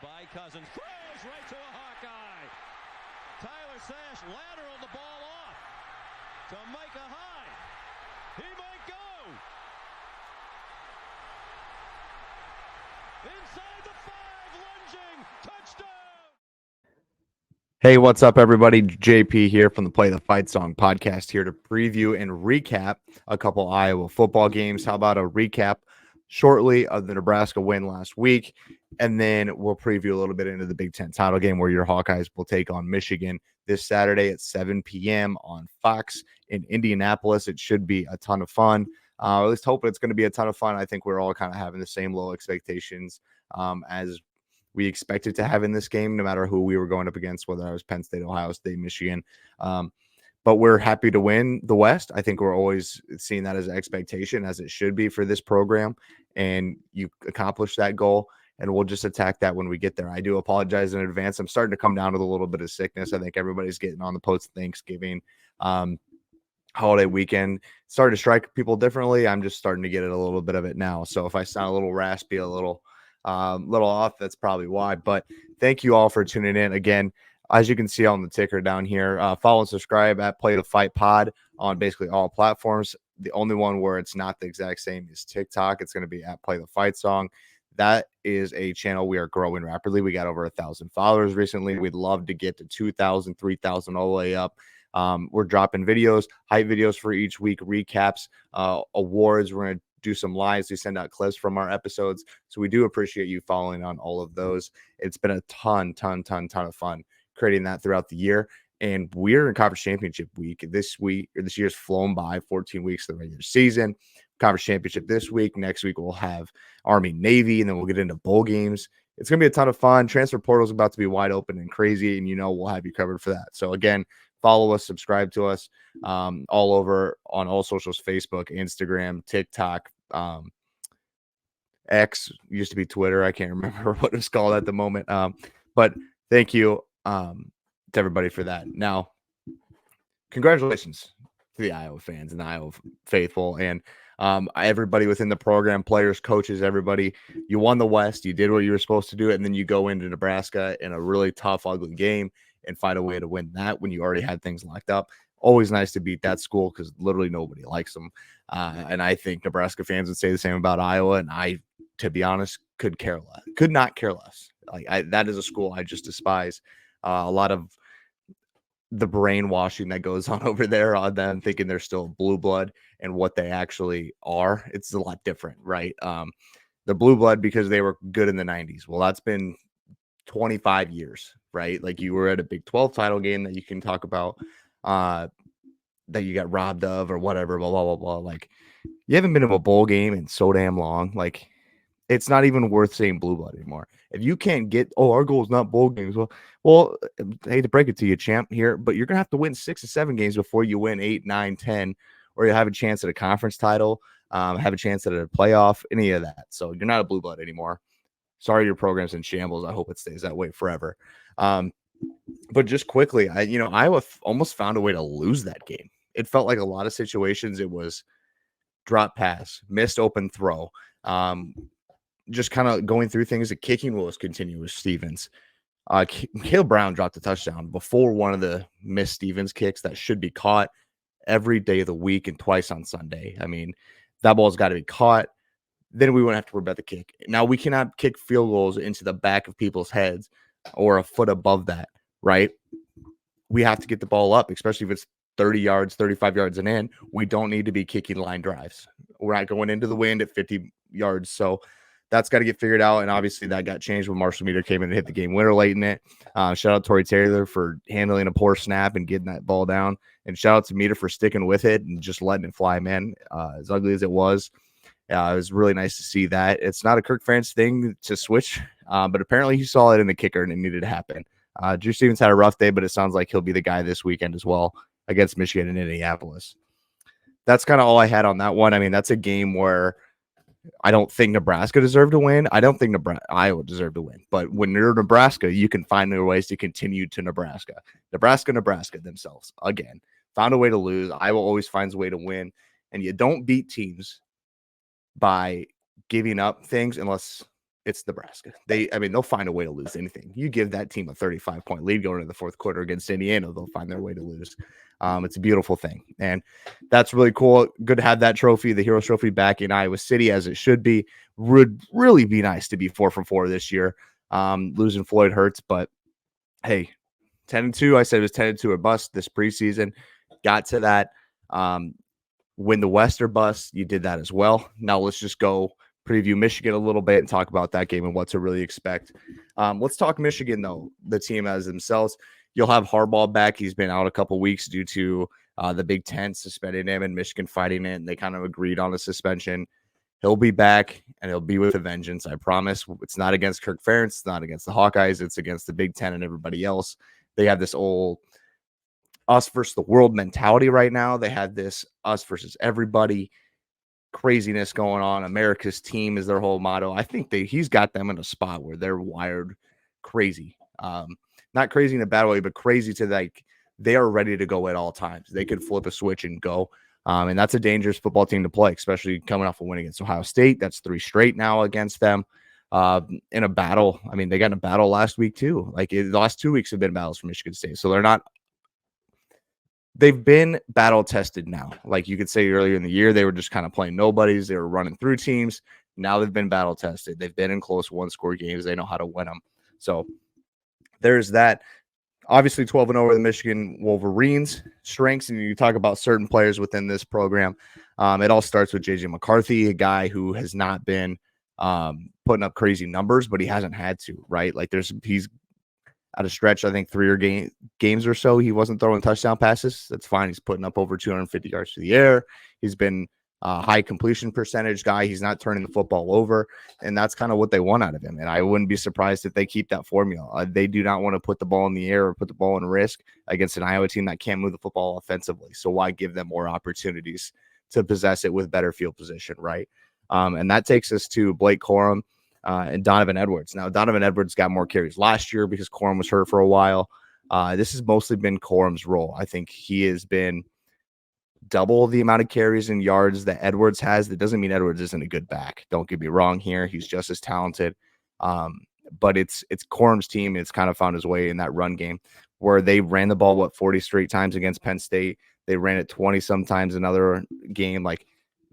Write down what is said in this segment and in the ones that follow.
by Cousins, throws right to a Hawkeye. Tyler Sash lateraled the ball off to Micah Hyde. He might go. Inside the 5, lunging, touchdown. Hey, what's up, everybody? JP here from the Play the Fight Song podcast, here to preview and recap a couple Iowa football games. How about a recap shortly of the Nebraska win last week? And then we'll preview a little bit into the Big Ten title game where your Hawkeyes will take on Michigan this Saturday at 7 p.m. on Fox in Indianapolis. It should be a ton of fun. At least hope it's going to be a ton of fun. I think we're all kind of having the same low expectations as we expected to have in this game, no matter who we were going up against, whether I was Penn State, Ohio State, Michigan. But we're happy to win the West. I think we're always seeing that as an expectation, as it should be for this program. And you accomplish that goal, and we'll just attack that when we get there. I do apologize in advance. I'm starting to come down with a little bit of sickness. I think everybody's getting on the post-Thanksgiving holiday weekend. Started to strike people differently. I'm just starting to get it a little bit of it now. So if I sound a little raspy, a little off, that's probably why. But thank you all for tuning in again. As you can see on the ticker down here, follow and subscribe at Play the Fight Pod on basically all platforms. The only one where it's not the exact same is TikTok. It's going to be at Play the Fight Song. That is a channel we are growing rapidly. We got over 1,000 followers recently. We'd love to get to 2,000, 3,000, all the way up. We're dropping videos, hype videos for each week, recaps, awards. We're going to do some lives. We send out clips from our episodes. So we do appreciate you following on all of those. It's been a ton of fun creating that throughout the year. And we're in conference championship week. This year's flown by. 14 weeks of the regular season. Conference championship this week. Next week we'll have Army, Navy, and then we'll get into bowl games. It's going to be a ton of fun. Transfer portal is about to be wide open and crazy, and we'll have you covered for that. So again, follow us, subscribe to us all over on all socials: Facebook, Instagram, TikTok, X, used to be Twitter. I can't remember what it's called at the moment. But thank you to everybody for that. Now, congratulations to the Iowa fans and the Iowa faithful and everybody within the program, players, coaches, everybody. You won the West. You did what you were supposed to do, and then you go into Nebraska in a really tough, ugly game and find a way to win that when you already had things locked up. Always nice to beat that school because literally nobody likes them. And I think Nebraska fans would say the same about Iowa. And I, to be honest, could not care less. That is a school I just despise. A lot of the brainwashing that goes on over there on them thinking they're still blue blood and what they actually are. It's a lot different, right? The blue blood because they were good in the 90s. Well, that's been 25 years, right? Like you were at a Big 12 title game that you can talk about that you got robbed of or whatever, blah, blah, blah, blah. Like you haven't been to a bowl game in so damn long. Like it's not even worth saying blue blood anymore. If you can't get, our goal is not bowl games. Well, I hate to break it to you, champ, here, but you're going to have to win 6 or 7 games before you win 8, 9, 10, or you have a chance at a conference title, have a chance at a playoff, any of that. So you're not a blue blood anymore. Sorry, your program's in shambles. I hope it stays that way forever. But just quickly, Iowa almost found a way to lose that game. It felt like a lot of situations it was drop pass, missed open throw, just kind of going through things. The kicking was continuous. Stevens, Caleb Brown dropped a touchdown before one of the missed Stevens kicks that should be caught every day of the week and twice on Sunday. I mean, that ball's got to be caught. Then we wouldn't have to worry about the kick. Now we cannot kick field goals into the back of people's heads or a foot above that, right? We have to get the ball up, especially if it's 30 yards, 35 yards and in. We don't need to be kicking line drives. We're not going into the wind at 50 yards. So that's got to get figured out. And obviously that got changed when Marshall Meter came in and hit the game winner late in it. Shout out Torrey Taylor for handling a poor snap and getting that ball down. And shout out to Meter for sticking with it and just letting it fly, man. As ugly as it was really nice to see that. It's not a Kirk Ferentz thing to switch, but apparently he saw it in the kicker and it needed to happen. Drew Stevens had a rough day, but it sounds like he'll be the guy this weekend as well against Michigan and Indianapolis. That's kind of all I had on that one. I mean, that's a game where I don't think Nebraska deserved to win. I don't think Iowa deserved to win. But when you're Nebraska, you can find their ways to continue to Nebraska. Nebraska themselves, again, found a way to lose. Iowa always finds a way to win. And you don't beat teams by giving up things unless it's Nebraska. They'll find a way to lose anything. You give that team a 35-point lead going into the fourth quarter against Indiana, they'll find their way to lose. It's a beautiful thing, and that's really cool. Good to have that trophy, the Heroes Trophy, back in Iowa City as it should be. Would really be nice to be 4 from 4 this year. Losing Floyd hurts, but hey, 10-2. I said it was 10-2 or bust this preseason. Got to that. Win the West or bust. You did that as well. Now let's just go preview Michigan a little bit and talk about that game and what to really expect. Let's talk Michigan, though, the team as themselves. You'll have Harbaugh back. He's been out a couple weeks due to the Big Ten suspending him and Michigan fighting it, and they kind of agreed on a suspension. He'll be back, and he'll be with a vengeance, I promise. It's not against Kirk Ferentz. It's not against the Hawkeyes. It's against the Big Ten and everybody else. They have this old us versus the world mentality right now. They had this us versus everybody craziness going on. America's team is their whole motto. I think he's got them in a spot where they're wired crazy. Not crazy in a bad way, but crazy to like they are ready to go at all times. They could flip a switch and go. And that's a dangerous football team to play, especially coming off a win against Ohio State. That's 3 straight now against them in a battle. I mean, they got in a battle last week too. Like the last 2 weeks have been battles for Michigan State. So they've been battle tested now. Like you could say earlier in the year, they were just kind of playing nobodies. They were running through teams. Now they've been battle tested. They've been in close 1-score games. They know how to win them. So there's that. Obviously 12-0 over the Michigan Wolverines strengths. And you talk about certain players within this program. It all starts with JJ McCarthy, a guy who has not been putting up crazy numbers, but he hasn't had to, right? Like he's at a stretch, I think 3 games or so, he wasn't throwing touchdown passes. That's fine. He's putting up over 250 yards to the air. He's been a high completion percentage guy. He's not turning the football over, and that's kind of what they want out of him. And I wouldn't be surprised if they keep that formula. They do not want to put the ball in the air or put the ball in risk against an Iowa team that can't move the football offensively. So why give them more opportunities to possess it with better field position, right? And that takes us to Blake Corum and Donovan Edwards. Now, Donovan Edwards got more carries last year because Corum was hurt for a while. This has mostly been Corum's role. I think he has been double the amount of carries and yards that Edwards has. That doesn't mean Edwards isn't a good back. Don't get me wrong here. He's just as talented. But it's Corum's team. It's kind of found his way in that run game where they ran the ball, 40 straight times against Penn State. They ran it 20 sometimes another game. Like,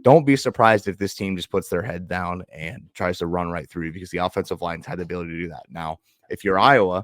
don't be surprised if this team just puts their head down and tries to run right through because the offensive lines had the ability to do that. Now, if you're Iowa,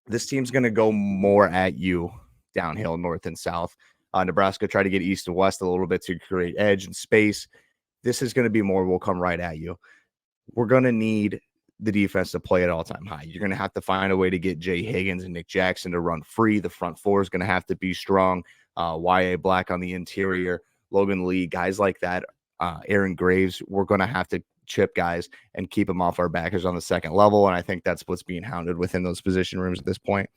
this team's going to go more at you downhill, north and south. Nebraska tried to get east and west a little bit to create edge and space. This is going to be more, we'll come right at you. We're going to need the defense to play at all-time high. You're going to have to find a way to get Jay Higgins and Nick Jackson to run free. The front four is going to have to be strong. Y.A. Black on the interior, Logan Lee, guys like that, Aaron Graves, we're going to have to chip guys and keep them off our backers on the second level, and I think that's what's being hounded within those position rooms at this point.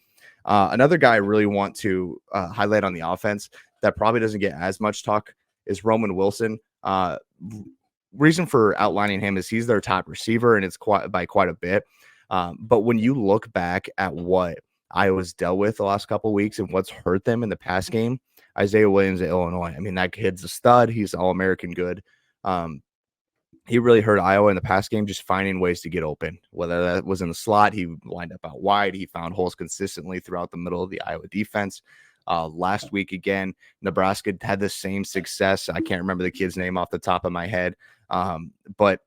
Another guy I really want to highlight on the offense that probably doesn't get as much talk is Roman Wilson. Reason for outlining him is he's their top receiver, and it's by quite a bit. But when you look back at what Iowa's dealt with the last couple of weeks and what's hurt them in the pass game, Isaiah Williams at Illinois. I mean, that kid's a stud. He's All-American good. He really hurt Iowa in the pass game, just finding ways to get open. Whether that was in the slot, he lined up out wide. He found holes consistently throughout the middle of the Iowa defense. Last week, again, Nebraska had the same success. I can't remember the kid's name off the top of my head, but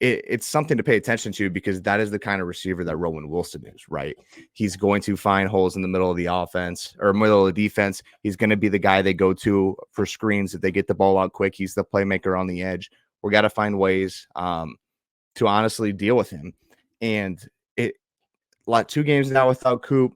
it's something to pay attention to because that is the kind of receiver that Roman Wilson is, right? He's going to find holes in the middle of the offense or middle of the defense. He's going to be the guy they go to for screens if they get the ball out quick. He's the playmaker on the edge. We got to find ways to honestly deal with him. And like 2 games now without Coop,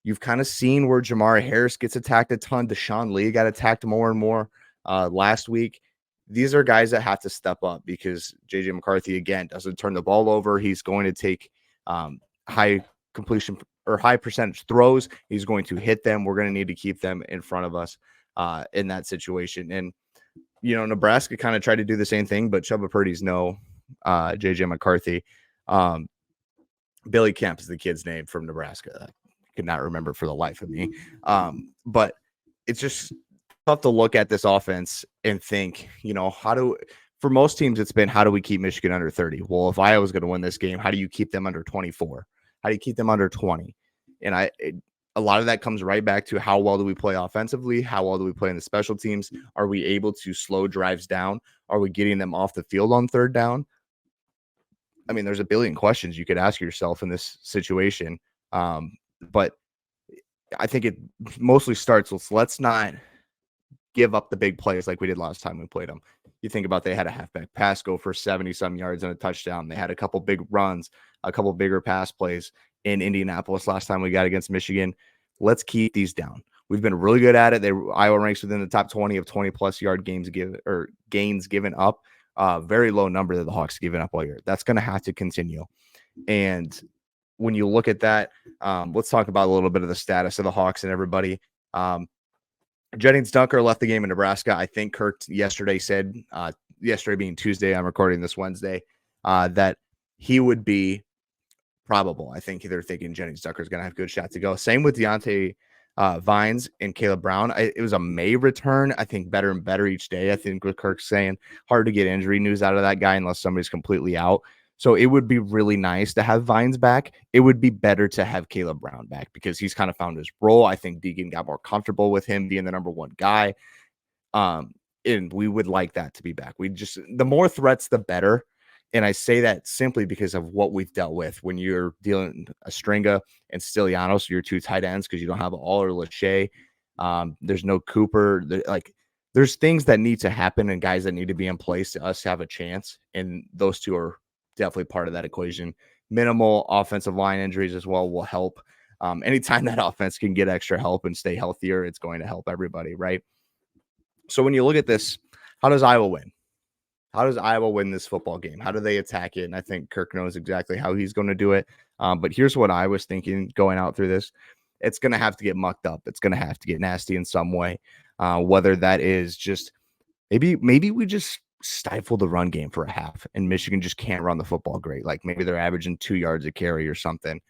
you've kind of seen where Jamari Harris gets attacked a ton. Deshaun Lee got attacked more and more last week. These are guys that have to step up because JJ McCarthy, again, doesn't turn the ball over. He's going to take high completion or high percentage throws. He's going to hit them. We're going to need to keep them in front of us in that situation. And, you know, Nebraska kind of tried to do the same thing, but Chubba Purdy's no JJ McCarthy. Billy Kemp is the kid's name from Nebraska. I could not remember for the life of me. But it's just tough to look at this offense and think, you know, for most teams, it's been, how do we keep Michigan under 30? Well, if Iowa's going to win this game, how do you keep them under 24? How do you keep them under 20? And a lot of that comes right back to how well do we play offensively? How well do we play in the special teams? Are we able to slow drives down? Are we getting them off the field on third down? I mean, there's a billion questions you could ask yourself in this situation. But I think it mostly starts with, let's not give up the big plays like we did last time we played them. You think about, they had a halfback pass go for 70-some yards and a touchdown. They had a couple big runs, a couple bigger pass plays in Indianapolis last time we got against Michigan. Let's keep these down. We've been really good at it. Iowa ranks within the top 20 of 20-plus yard gains given up. Very low number that the Hawks given up all year. That's going to have to continue. And when you look at that, let's talk about a little bit of the status of the Hawks and everybody. Jennings Dunker left the game in Nebraska. I think Kirk yesterday said, yesterday being Tuesday, I'm recording this Wednesday, that he would be probable. I think they're thinking Jennings Dunker is going to have a good shot to go. Same with Deontay Vines and Caleb Brown. It was a May return. I think better and better each day. I think what Kirk's saying, hard to get injury news out of that guy unless somebody's completely out. So it would be really nice to have Vines back. It would be better to have Caleb Brown back because he's kind of found his role. I think Deegan got more comfortable with him being the number one guy. And we would like that to be back. The more threats, the better. And I say that simply because of what we've dealt with when you're dealing Stringa and Stilianos, your two tight ends, because you don't have All or Lachey. There's no Cooper. There's things that need to happen and guys that need to be in place to us have a chance. And those two are definitely part of that equation. Minimal offensive line injuries as well will help. Anytime that offense can get extra help and stay healthier, it's going to help everybody, right? So when you look at this, how does Iowa win? How does Iowa win this football game? How do they attack it? And I think Kirk knows exactly how he's going to do it. But here's what I was thinking going out through this. It's going to have to get mucked up. It's going to have to get nasty in some way, whether that is just maybe we just stifle the run game for a half and Michigan just can't run the football great. Like maybe they're averaging 2 yards a carry or something.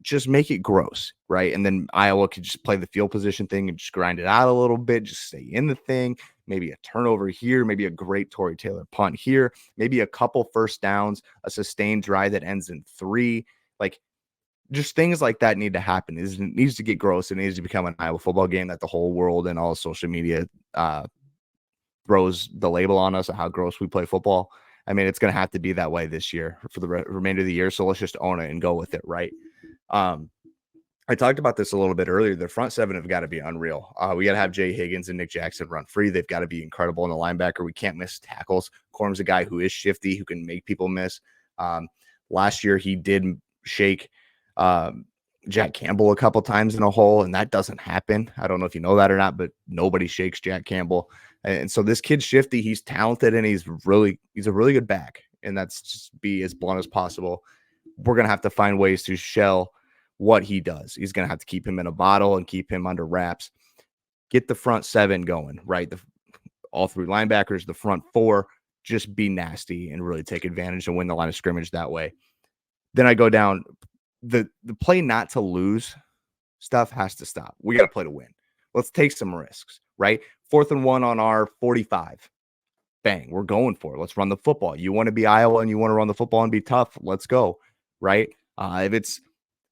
Just make it gross, right? And then Iowa could just play the field position thing and just grind it out a little bit, just stay in the thing. Maybe a turnover here, maybe a great Tory Taylor punt here, maybe a couple first downs, a sustained drive that ends in 3. Like, just things like that need to happen. It needs to get gross. It needs to become an Iowa football game that the whole world and all social media throws the label on us of how gross we play football. I mean, it's going to have to be that way this year for the remainder of the year. So let's just own it and go with it, right? I talked about this a little bit earlier. The front seven have got to be unreal. We got to have Jay Higgins and Nick Jackson run free. They've got to be incredible in the linebacker. We can't miss tackles. Corm's a guy who is shifty, who can make people miss. Last year, he did shake Jack Campbell a couple times in a hole, and that doesn't happen. I don't know if you know that or not, but nobody shakes Jack Campbell. And so this kid's shifty. He's talented, and he's a really good back. And that's just be as blunt as possible. We're going to have to find ways to shell what he does. He's going to have to keep him in a bottle and keep him under wraps. Get the front seven going, right? All 3 linebackers, the front 4, just be nasty and really take advantage and win the line of scrimmage that way. Then I go down. The play not to lose stuff has to stop. We got to play to win. Let's take some risks, right? 4th and 1 on our 45. Bang, we're going for it. Let's run the football. You want to be Iowa and you want to run the football and be tough. Let's go, right? If it's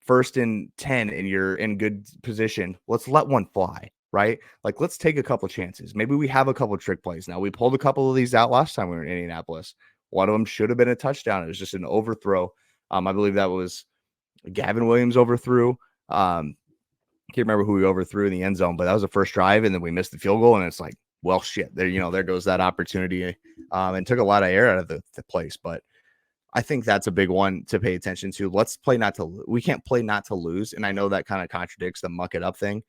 1st and 10 and you're in good position, let's let one fly, right? Like, let's take a couple chances. Maybe we have a couple trick plays. Now, we pulled a couple of these out last time we were in Indianapolis. One of them should have been a touchdown. It was just an overthrow. I believe that was Gavin Williams overthrew. Can't remember who we overthrew in the end zone, but that was the first drive, and then we missed the field goal, and it's like, well, shit, there goes that opportunity, and took a lot of air out of the place. But I think that's a big one to pay attention to. Let's play not to. We can't play not to lose, and I know that kind of contradicts the muck it up thing,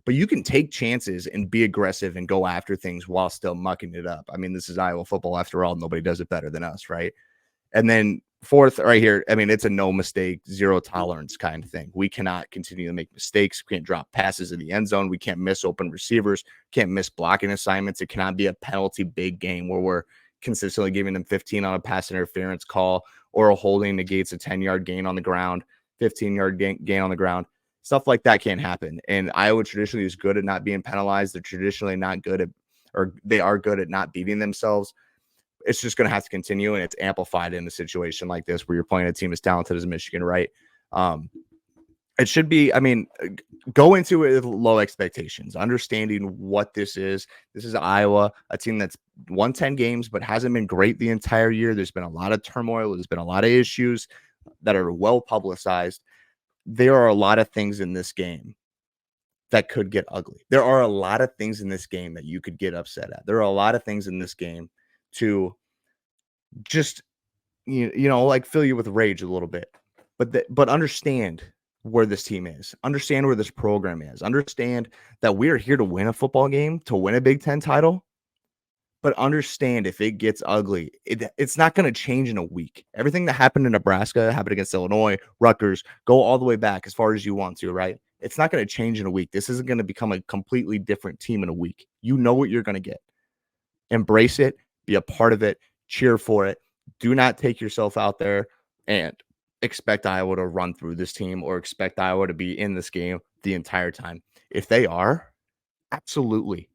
but you can take chances and be aggressive and go after things while still mucking it up. I mean, this is Iowa football after all. Nobody does it better than us, right? And then 4th, right here, I mean, it's a no mistake, zero tolerance kind of thing. We cannot continue to make mistakes. We can't drop passes in the end zone. We can't miss open receivers. Can't miss blocking assignments. It cannot be a penalty big game where we're consistently giving them 15 on a pass interference call, or a holding negates a 10-yard gain on the ground, 15-yard gain on the ground. Stuff like that can't happen. And Iowa traditionally is good at not being penalized. They're traditionally not good at, or they are good at not beating themselves. it's just going to have to continue, and it's amplified in a situation like this where you're playing a team as talented as Michigan, right? It should be, I mean, go into it with low expectations, understanding what this is. This is Iowa, a team that's won 10 games, but hasn't been great the entire year. There's been a lot of turmoil. There's been a lot of issues that are well publicized. There are a lot of things in this game that could get ugly. There are a lot of things in this game that you could get upset at. There are a lot of things in this game to just, like fill you with rage a little bit. But understand where this team is. Understand where this program is. Understand that we are here to win a football game, to win a Big Ten title. But understand if it gets ugly, it's not going to change in a week. Everything that happened in Nebraska happened against Illinois, Rutgers, go all the way back as far as you want to, right? It's not going to change in a week. This isn't going to become a completely different team in a week. You know what you're going to get. Embrace it. Be a part of it. Cheer for it. Do not take yourself out there and expect Iowa to run through this team or expect Iowa to be in this game the entire time. If they are, absolutely,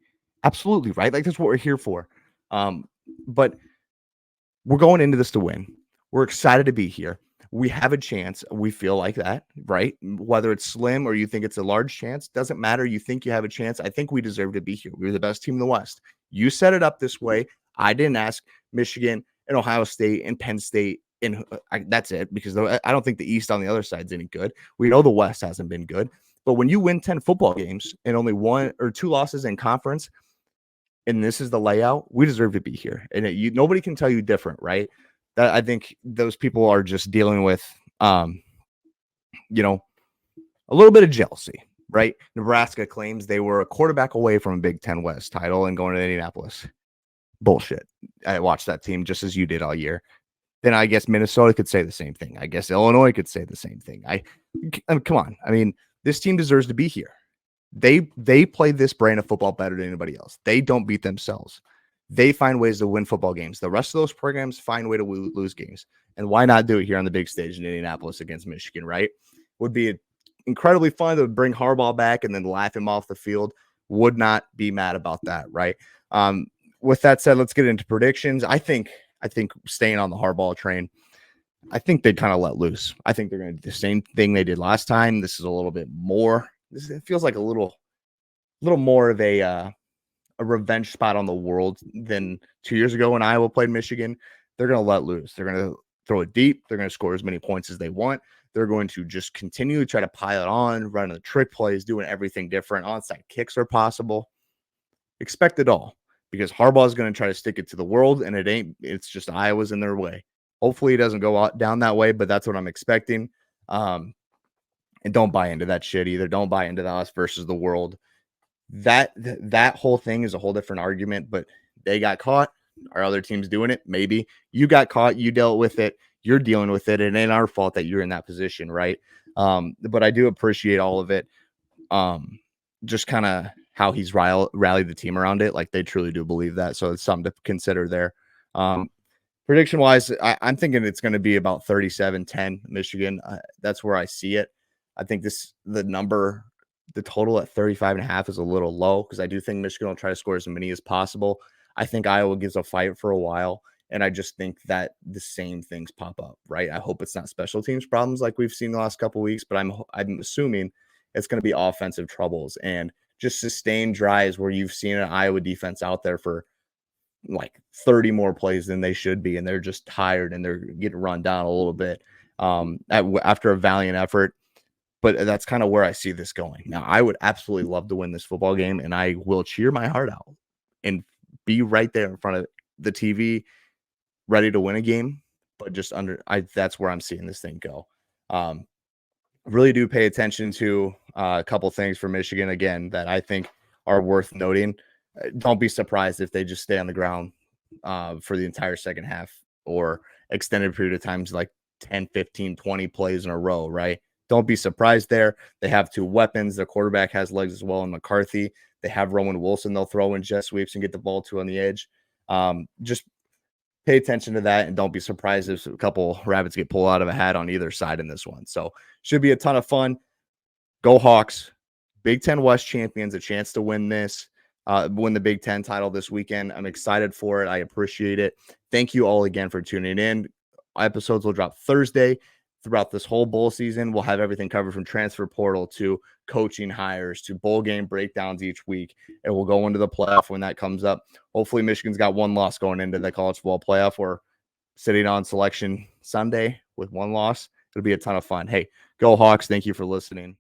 right? Like, that's what we're here for. But we're going into this to win. We're excited to be here. We have a chance. We feel like that, right? Whether it's slim or you think it's a large chance, doesn't matter. You think you have a chance. I think we deserve to be here. We're the best team in the West. You set it up this way. I didn't ask Michigan and Ohio State and Penn State. And that's it, because I don't think the East on the other side is any good. We know the West hasn't been good. But when you win 10 football games and only 1 or 2 losses in conference, and this is the layout, we deserve to be here. And nobody can tell you different, right? That I think those people are just dealing with, a little bit of jealousy, right? Nebraska claims they were a quarterback away from a Big Ten West title and going to Indianapolis. Bullshit. I watched that team just as you did all year. Then I guess Minnesota could say the same thing. I guess Illinois could say the same thing. I mean, come on. I mean, this team deserves to be here. They play this brand of football better than anybody else. They don't beat themselves. They find ways to win football games. The rest of those programs find a way to lose games. And why not do it here on the big stage in Indianapolis against Michigan, right? Would be incredibly fun to bring Harbaugh back and then laugh him off the field. Would not be mad about that, right? With that said, let's get into predictions. I think staying on the Harbaugh train, I think they kind of let loose. I think they're going to do the same thing they did last time. This is a little bit more. It feels like a little more of a revenge spot on the world than 2 years ago when Iowa played Michigan. They're going to let loose. They're going to throw it deep. They're going to score as many points as they want. They're going to just continue to try to pile it on, running the trick plays, doing everything different. Onside kicks are possible. Expect it all, because Harbaugh is going to try to stick it to the world, and it's just Iowa's in their way. Hopefully it doesn't go down that way, but that's what I'm expecting. And don't buy into that shit either. Don't buy into the us versus the world. That whole thing is a whole different argument, but they got caught. Are other teams doing it? Maybe. You got caught. You dealt with it. You're dealing with it. It ain't our fault that you're in that position, right? But I do appreciate all of it. Just kind of how he's rallied the team around it. Like, they truly do believe that. So it's something to consider there. Prediction wise, I'm thinking it's going to be about 37-10 Michigan. That's where I see it. I think the total at 35.5 is a little low, because I do think Michigan will try to score as many as possible. I think Iowa gives a fight for a while, and I just think that the same things pop up, right? I hope it's not special teams problems like we've seen the last couple of weeks, but I'm assuming it's going to be offensive troubles and just sustained drives where you've seen an Iowa defense out there for like 30 more plays than they should be, and they're just tired and they're getting run down a little bit after a valiant effort. But that's kind of where I see this going. Now, I would absolutely love to win this football game, and I will cheer my heart out and be right there in front of the TV, ready to win a game. But that's where I'm seeing this thing go. Really do pay attention to a couple things for Michigan, again, that I think are worth noting. Don't be surprised if they just stay on the ground for the entire second half or extended period of times, like 10, 15, 20 plays in a row, right? Don't be surprised there. They have 2 weapons. Their quarterback has legs as well in McCarthy. They have Roman Wilson they'll throw in jet sweeps and get the ball to on the edge. Just pay attention to that, and don't be surprised if a couple rabbits get pulled out of a hat on either side in this one. So should be a ton of fun. Go Hawks. Big Ten West champions, a chance to win this. win the Big Ten title this weekend. I'm excited for it. I appreciate it. Thank you all again for tuning in. Episodes will drop Thursday. Throughout this whole bowl season, we'll have everything covered from transfer portal to coaching hires to bowl game breakdowns each week. And we'll go into the playoff when that comes up. Hopefully Michigan's got one loss going into the college football playoff. We're sitting on Selection Sunday with one loss. It'll be a ton of fun. Hey, go Hawks. Thank you for listening.